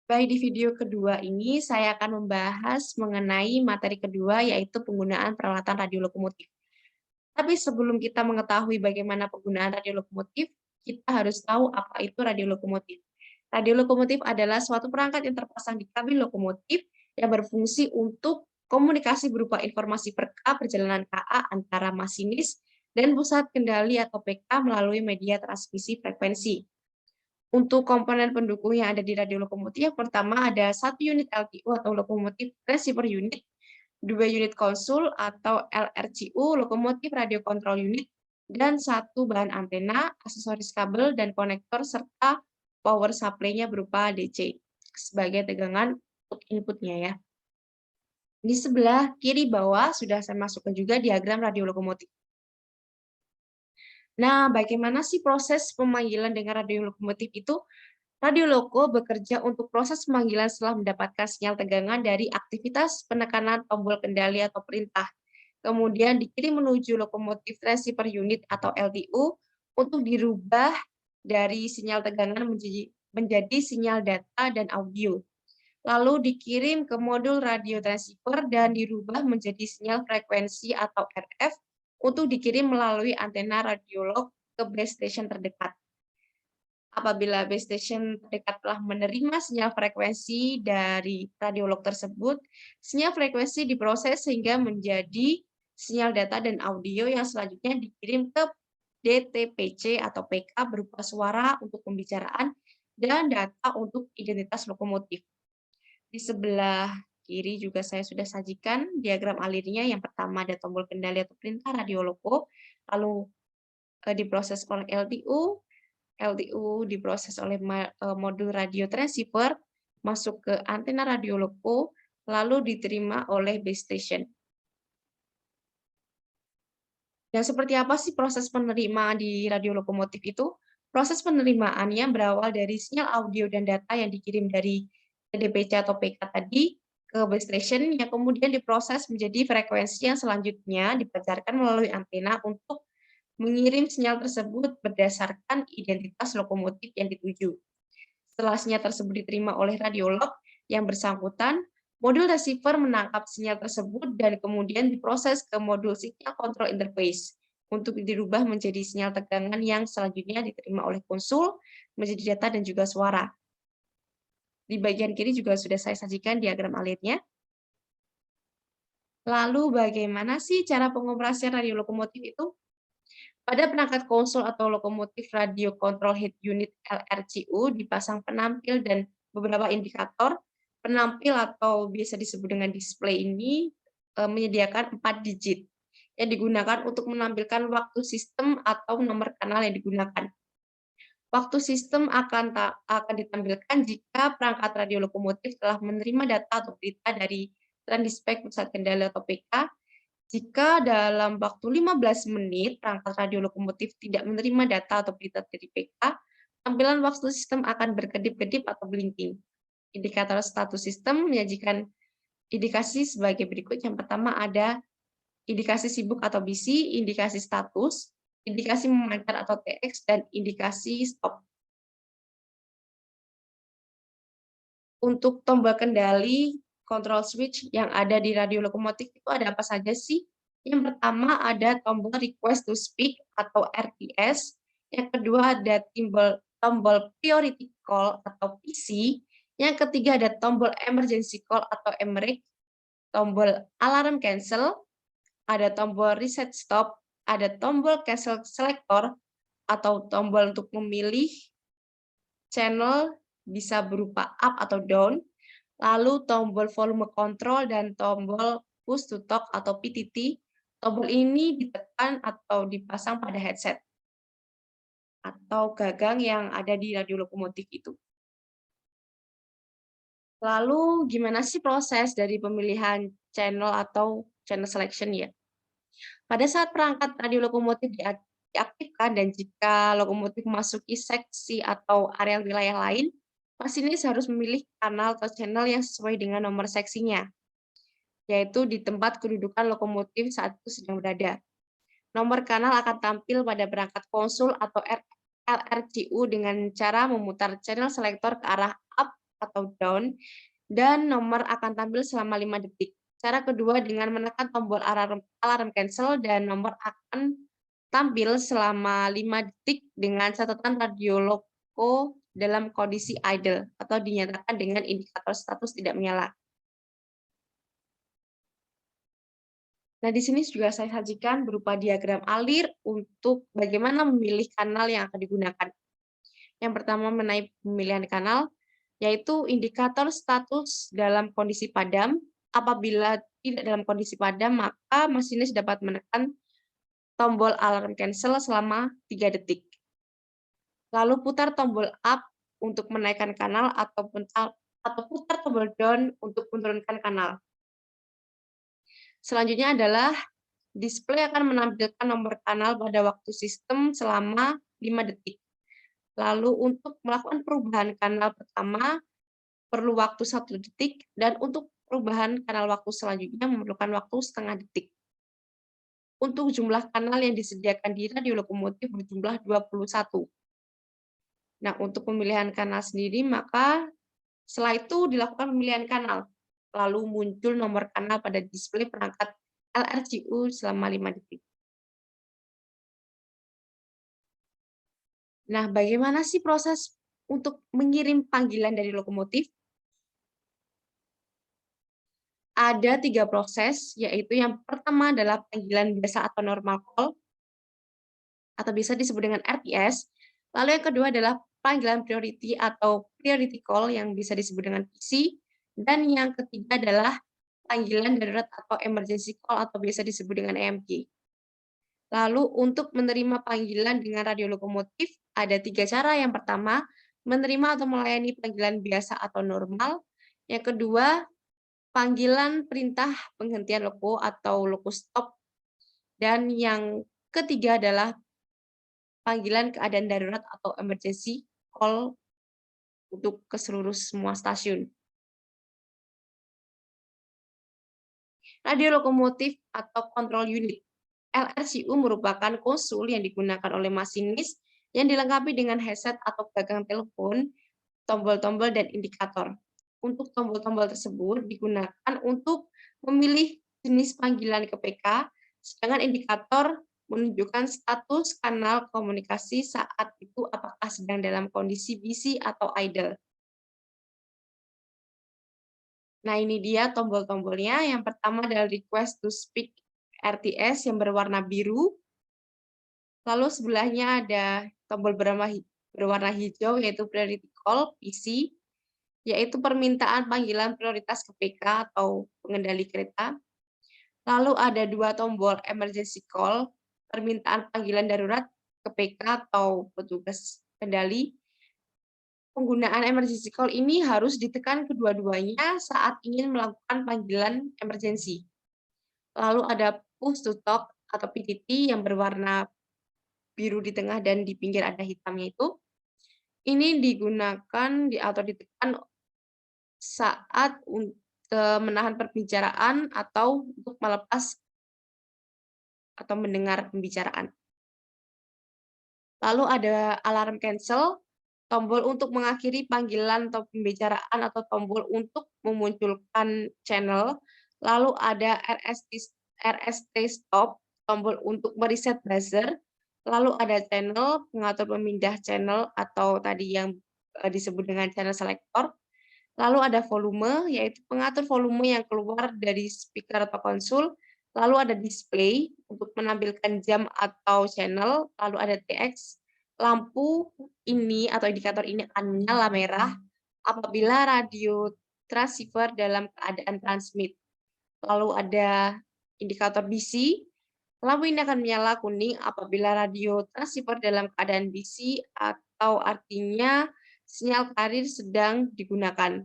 Baik, di video kedua ini saya akan membahas mengenai materi kedua, yaitu penggunaan peralatan radio lokomotif. Tapi sebelum kita mengetahui bagaimana penggunaan radio lokomotif, kita harus tahu apa itu radio lokomotif. Radio lokomotif adalah suatu perangkat yang terpasang di kabin lokomotif yang berfungsi untuk komunikasi berupa informasi perjalanan KA antara masinis dan pusat kendali atau PK melalui media transmisi frekuensi. Untuk komponen pendukung yang ada di radio lokomotif, yang pertama ada 1 unit LTU atau lokomotif receiver unit, 2 unit konsul atau LRCU, lokomotif radio control unit, dan 1 bahan antena, aksesoris kabel, dan konektor, serta power supply-nya berupa DC sebagai tegangan untuk input-nya ya. Di sebelah kiri bawah sudah saya masukkan juga diagram radio lokomotif. Nah, bagaimana sih proses pemanggilan dengan radio lokomotif itu? Radio loko bekerja untuk proses pemanggilan setelah mendapatkan sinyal tegangan dari aktivitas penekanan tombol kendali atau perintah. Kemudian dikirim menuju lokomotif receiver unit atau LTU untuk dirubah dari sinyal tegangan menjadi sinyal data dan audio. Lalu dikirim ke modul radio transceiver dan dirubah menjadi sinyal frekuensi atau RF untuk dikirim melalui antena radiolog ke base station terdekat. Apabila base station terdekat telah menerima sinyal frekuensi dari radiolog tersebut, sinyal frekuensi diproses sehingga menjadi sinyal data dan audio yang selanjutnya dikirim ke DTPC atau PK berupa suara untuk pembicaraan dan data untuk identitas lokomotif. Di sebelah kiri juga saya sudah sajikan diagram alirnya. Yang pertama ada tombol kendali atau perintah radio loko, lalu diproses oleh LTU, LTU diproses oleh modul radio transceiver, masuk ke antena radio loko, lalu diterima oleh base station. Dan seperti apa sih proses penerimaan di radio lokomotif itu? Proses penerimaannya berawal dari sinyal audio dan data yang dikirim dari DPC atau PK tadi ke base station yang kemudian diproses menjadi frekuensi yang selanjutnya dipancarkan melalui antena untuk mengirim sinyal tersebut berdasarkan identitas lokomotif yang dituju. Setelah sinyal tersebut diterima oleh radiolog yang bersangkutan, modul receiver menangkap sinyal tersebut dan kemudian diproses ke modul signal control interface untuk dirubah menjadi sinyal tegangan yang selanjutnya diterima oleh konsul menjadi data dan juga suara. Di bagian kiri juga sudah saya sajikan diagram alirnya. Lalu bagaimana sih cara pengoperasian radio lokomotif itu? Pada perangkat konsul atau lokomotif radio control head unit LRCU dipasang penampil dan beberapa indikator. Penampil atau biasa disebut dengan display ini menyediakan 4 digit yang digunakan untuk menampilkan waktu sistem atau nomor kanal yang digunakan. Waktu sistem akan ditampilkan jika perangkat radio lokomotif telah menerima data atau berita dari Transdispatch Pusat Kendali atau PK. Jika dalam waktu 15 menit perangkat radio lokomotif tidak menerima data atau berita dari PK, tampilan waktu sistem akan berkedip-kedip atau blinking. Indikator status sistem menyajikan indikasi sebagai berikut. Yang pertama ada indikasi sibuk atau busy, indikasi status, indikasi memancar atau TX, dan indikasi stop. Untuk tombol kendali control switch yang ada di radio lokomotif itu ada apa saja sih? Yang pertama ada tombol request to speak atau RTS, yang kedua ada tombol priority call atau PC, yang ketiga ada tombol emergency call atau EMRIC, tombol alarm cancel, ada tombol reset stop, ada tombol cancel selector atau tombol untuk memilih channel bisa berupa up atau down, lalu tombol volume control dan tombol push to talk atau PTT. Tombol ini ditekan atau dipasang pada headset atau gagang yang ada di radio lokomotif itu. Lalu gimana sih proses dari pemilihan channel atau channel selection ya? Pada saat perangkat radio lokomotif diaktifkan dan jika lokomotif memasuki seksi atau area wilayah lain, masinis harus memilih kanal atau channel yang sesuai dengan nomor seksinya, yaitu di tempat kedudukan lokomotif saat itu sedang berada. Nomor kanal akan tampil pada perangkat konsul atau LRCU dengan cara memutar channel selektor ke arah up atau down, dan nomor akan tampil selama 5 detik. Cara kedua dengan menekan tombol alarm cancel dan nomor akan tampil selama 5 detik dengan catatan radio logo dalam kondisi idle atau dinyatakan dengan indikator status tidak menyala. Nah, di sini juga saya sajikan berupa diagram alir untuk bagaimana memilih kanal yang akan digunakan. Yang pertama mengenai pemilihan kanal, yaitu indikator status dalam kondisi padam. Apabila tidak dalam kondisi padam, maka masinis dapat menekan tombol alarm cancel selama 3 detik. Lalu putar tombol up untuk menaikkan kanal atau putar tombol down untuk menurunkan kanal. Selanjutnya adalah display akan menampilkan nomor kanal pada waktu sistem selama 5 detik. Lalu untuk melakukan perubahan kanal pertama perlu waktu 1 detik dan untuk perubahan kanal waktu selanjutnya memerlukan waktu setengah detik. Untuk jumlah kanal yang disediakan di radio lokomotif berjumlah 21. Nah, untuk pemilihan kanal sendiri maka setelah itu dilakukan pemilihan kanal. Lalu muncul nomor kanal pada display perangkat LRCU selama 5 detik. Nah, bagaimana sih proses untuk mengirim panggilan dari lokomotif? Ada 3 proses, yaitu yang pertama adalah panggilan biasa atau normal call, atau bisa disebut dengan RPS. Lalu yang kedua adalah panggilan priority atau priority call yang bisa disebut dengan PC. Dan yang ketiga adalah panggilan darurat atau emergency call atau biasa disebut dengan EMC. Lalu untuk menerima panggilan dengan radio lokomotif ada 3 cara. Yang pertama, menerima atau melayani panggilan biasa atau normal. Yang kedua, panggilan perintah penghentian loko atau loko stop. Dan yang ketiga adalah panggilan keadaan darurat atau emergency call untuk ke seluruh semua stasiun. Radio lokomotif atau control unit. LRCU merupakan konsul yang digunakan oleh masinis yang dilengkapi dengan headset atau gagang telepon, tombol-tombol, dan indikator. Untuk tombol-tombol tersebut digunakan untuk memilih jenis panggilan ke PK, sedangkan indikator menunjukkan status kanal komunikasi saat itu apakah sedang dalam kondisi busy atau idle. Nah, ini dia tombol-tombolnya. Yang pertama adalah request to speak RTS yang berwarna biru. Lalu sebelahnya ada tombol berwarna hijau yaitu priority call PC, yaitu permintaan panggilan prioritas ke PK atau pengendali kereta. Lalu ada 2 tombol emergency call, permintaan panggilan darurat ke PK atau petugas kendali. Penggunaan emergency call ini harus ditekan kedua-duanya saat ingin melakukan panggilan emergensi. Lalu ada push to talk atau PTT yang berwarna biru di tengah dan di pinggir ada hitamnya itu. Ini digunakan atau ditekan saat menahan perbicaraan atau untuk melepas atau mendengar pembicaraan. Lalu ada alarm cancel, tombol untuk mengakhiri panggilan atau pembicaraan atau tombol untuk memunculkan channel. Lalu ada RST stop, tombol untuk mereset buzzer. Lalu ada channel, pengatur pemindah channel atau tadi yang disebut dengan channel selector. Lalu ada volume, yaitu pengatur volume yang keluar dari speaker atau konsul. Lalu ada display untuk menampilkan jam atau channel. Lalu ada TX, lampu ini atau indikator ini akan menyala merah apabila radio transceiver dalam keadaan transmit. Lalu ada indikator BC, lampu ini akan menyala kuning apabila radio transceiver dalam keadaan BC atau artinya sinyal karir sedang digunakan.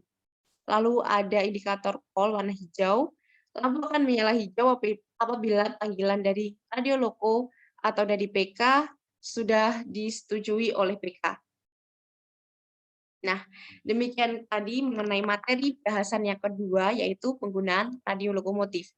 Lalu ada indikator call warna hijau, lampu akan menyala hijau apabila panggilan dari radio loko atau dari PK sudah disetujui oleh PK. Nah, demikian tadi mengenai materi bahasan yang kedua, yaitu penggunaan radio lokomotif.